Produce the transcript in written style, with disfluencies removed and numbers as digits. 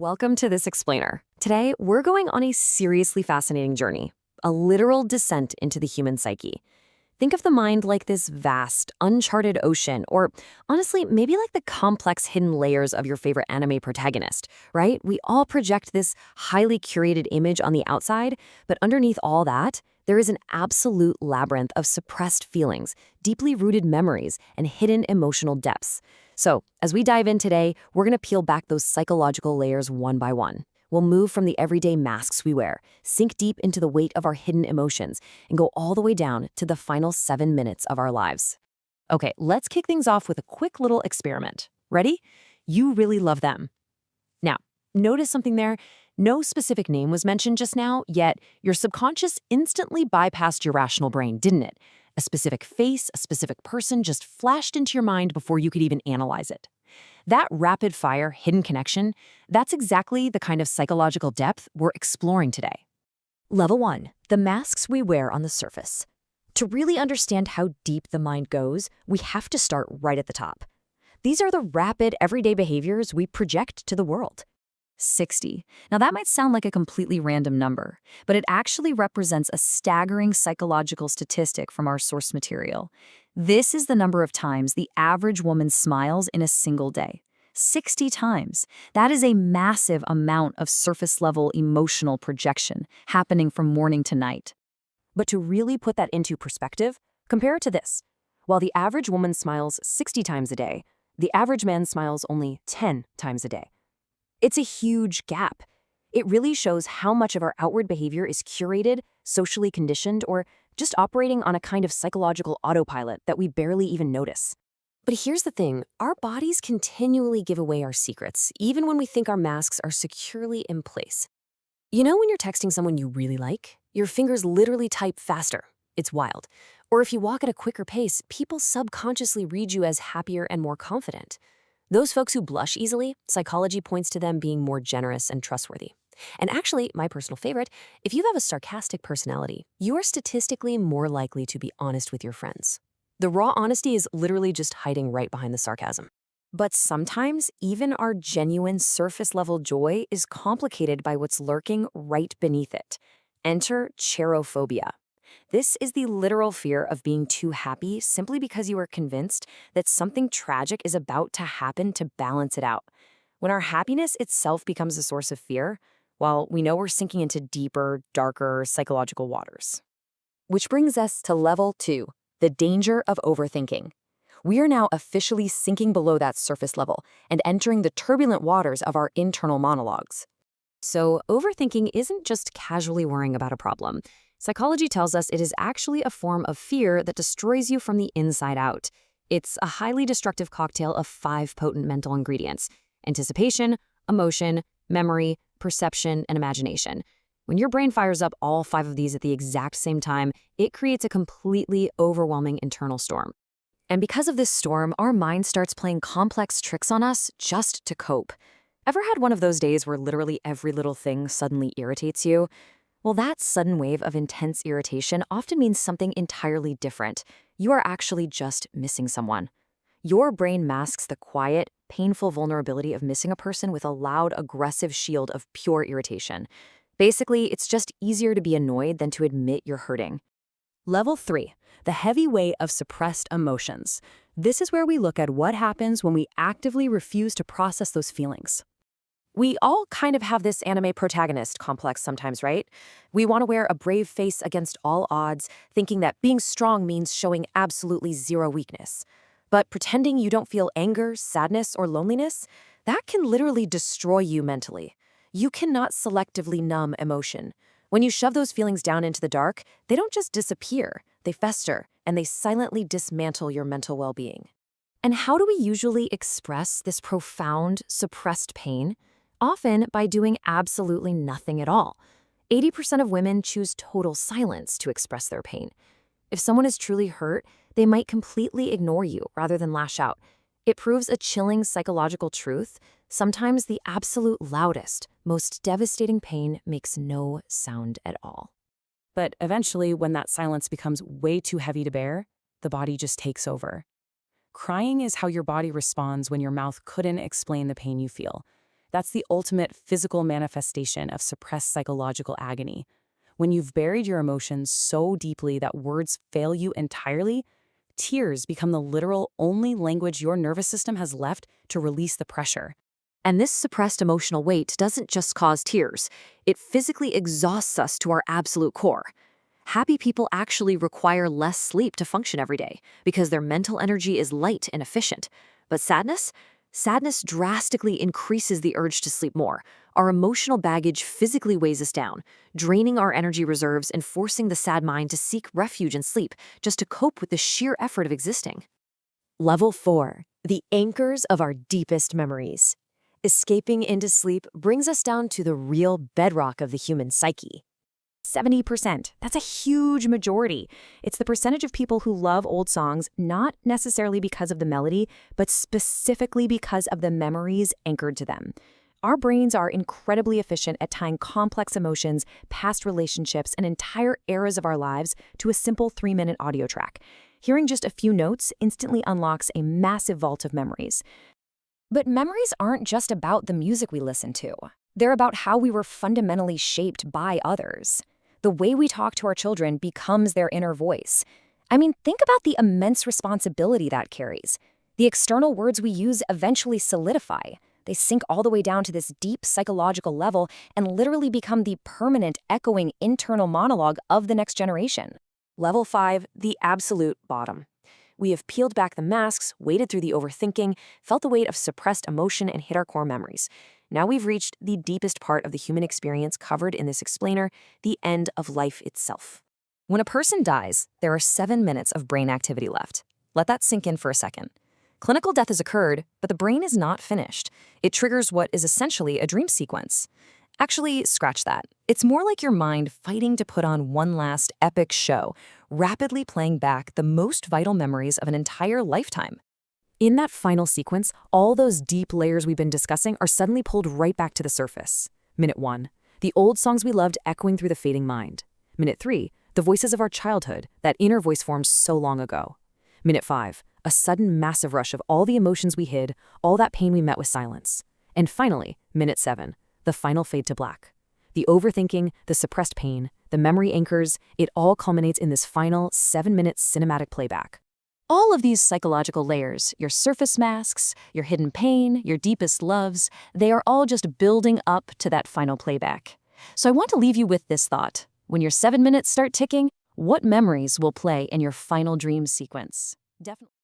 Welcome to this explainer. Today, we're going on a seriously fascinating journey, a literal descent into the human psyche. Think of the mind like this vast, uncharted ocean, or honestly, maybe like the complex hidden layers of your favorite anime protagonist, right? We all project this highly curated image on the outside, but underneath all that, there is an absolute labyrinth of suppressed feelings, deeply rooted memories, and hidden emotional depths. So, as we dive in today, we're going to peel back those psychological layers one by one. We'll move from the everyday masks we wear, sink deep into the weight of our hidden emotions, and go all the way down to the final 7 minutes of our lives. Okay, let's kick things off with a quick little experiment. Ready? You really love them. Now, notice something there? No specific name was mentioned just now, yet your subconscious instantly bypassed your rational brain, didn't it? A specific face, a specific person just flashed into your mind before you could even analyze it. That rapid-fire hidden connection, that's exactly the kind of psychological depth we're exploring today. Level 1, the masks we wear on the surface. To really understand how deep the mind goes, we have to start right at the top. These are the rapid, everyday behaviors we project to the world. 60. Now that might sound like a completely random number, but it actually represents a staggering psychological statistic from our source material. This is the number of times the average woman smiles in a single day. 60 times. That is a massive amount of surface-level emotional projection happening from morning to night. But to really put that into perspective, compare it to this. While the average woman smiles 60 times a day, the average man smiles only 10 times a day. It's a huge gap. It really shows how much of our outward behavior is curated, socially conditioned, or just operating on a kind of psychological autopilot that we barely even notice. But here's the thing, our bodies continually give away our secrets, even when we think our masks are securely in place. You know when you're texting someone you really like? Your fingers literally type faster. It's wild. Or if you walk at a quicker pace, people subconsciously read you as happier and more confident. Those folks who blush easily, psychology points to them being more generous and trustworthy. And actually, my personal favorite, if you have a sarcastic personality, you are statistically more likely to be honest with your friends. The raw honesty is literally just hiding right behind the sarcasm. But sometimes, even our genuine surface-level joy is complicated by what's lurking right beneath it. Enter cherophobia. This is the literal fear of being too happy simply because you are convinced that something tragic is about to happen to balance it out. When our happiness itself becomes a source of fear, well, we know we're sinking into deeper, darker psychological waters. Which brings us to level 2, the danger of overthinking. We are now officially sinking below that surface level and entering the turbulent waters of our internal monologues. So, overthinking isn't just casually worrying about a problem. Psychology tells us it is actually a form of fear that destroys you from the inside out. It's a highly destructive cocktail of 5 potent mental ingredients: anticipation, emotion, memory, perception, and imagination. When your brain fires up all 5 of these at the exact same time, it creates a completely overwhelming internal storm. And because of this storm, our mind starts playing complex tricks on us just to cope. Ever had one of those days where literally every little thing suddenly irritates you? Well, that sudden wave of intense irritation often means something entirely different. You are actually just missing someone. Your brain masks the quiet, painful vulnerability of missing a person with a loud, aggressive shield of pure irritation. Basically, it's just easier to be annoyed than to admit you're hurting. Level 3, the heavy weight of suppressed emotions. This is where we look at what happens when we actively refuse to process those feelings. We all kind of have this anime protagonist complex sometimes, right? We want to wear a brave face against all odds, thinking that being strong means showing absolutely zero weakness. But pretending you don't feel anger, sadness, or loneliness, that can literally destroy you mentally. You cannot selectively numb emotion. When you shove those feelings down into the dark, they don't just disappear, they fester, and they silently dismantle your mental well-being. And how do we usually express this profound, suppressed pain? Often by doing absolutely nothing at all. 80% of women choose total silence to express their pain. If someone is truly hurt, they might completely ignore you rather than lash out. It proves a chilling psychological truth. Sometimes the absolute loudest, most devastating pain makes no sound at all. But eventually, when that silence becomes way too heavy to bear, the body just takes over. Crying is how your body responds when your mouth couldn't explain the pain you feel. That's the ultimate physical manifestation of suppressed psychological agony. When you've buried your emotions so deeply that words fail you entirely, tears become the literal only language your nervous system has left to release the pressure. And this suppressed emotional weight doesn't just cause tears. It physically exhausts us to our absolute core. Happy people actually require less sleep to function every day because their mental energy is light and efficient. But sadness? Sadness drastically increases the urge to sleep more. Our emotional baggage physically weighs us down, draining our energy reserves and forcing the sad mind to seek refuge in sleep just to cope with the sheer effort of existing. Level 4. The anchors of our deepest memories. Escaping into sleep brings us down to the real bedrock of the human psyche. 70%. That's a huge majority. It's the percentage of people who love old songs, not necessarily because of the melody, but specifically because of the memories anchored to them. Our brains are incredibly efficient at tying complex emotions, past relationships, and entire eras of our lives to a simple 3-minute audio track. Hearing just a few notes instantly unlocks a massive vault of memories. But memories aren't just about the music we listen to. They're about how we were fundamentally shaped by others. The way we talk to our children becomes their inner voice. I mean, think about the immense responsibility that carries. The external words we use eventually solidify. They sink all the way down to this deep psychological level and literally become the permanent, echoing internal monologue of the next generation. Level 5, the absolute bottom. We have peeled back the masks, waded through the overthinking, felt the weight of suppressed emotion, and hit our core memories. Now we've reached the deepest part of the human experience covered in this explainer, the end of life itself. When a person dies, there are 7 minutes of brain activity left. Let that sink in for a second. Clinical death has occurred, but the brain is not finished. It triggers what is essentially a dream sequence. Actually, scratch that. It's more like your mind fighting to put on one last epic show, rapidly playing back the most vital memories of an entire lifetime. In that final sequence, all those deep layers we've been discussing are suddenly pulled right back to the surface. Minute 1, the old songs we loved echoing through the fading mind. Minute 3, the voices of our childhood, that inner voice formed so long ago. Minute 5, a sudden massive rush of all the emotions we hid, all that pain we met with silence. And finally, minute 7, the final fade to black. The overthinking, the suppressed pain, the memory anchors, it all culminates in this final 7-minute cinematic playback. All of these psychological layers, your surface masks, your hidden pain, your deepest loves, they are all just building up to that final playback. So I want to leave you with this thought. When your 7 minutes start ticking, what memories will play in your final dream sequence? Definitely.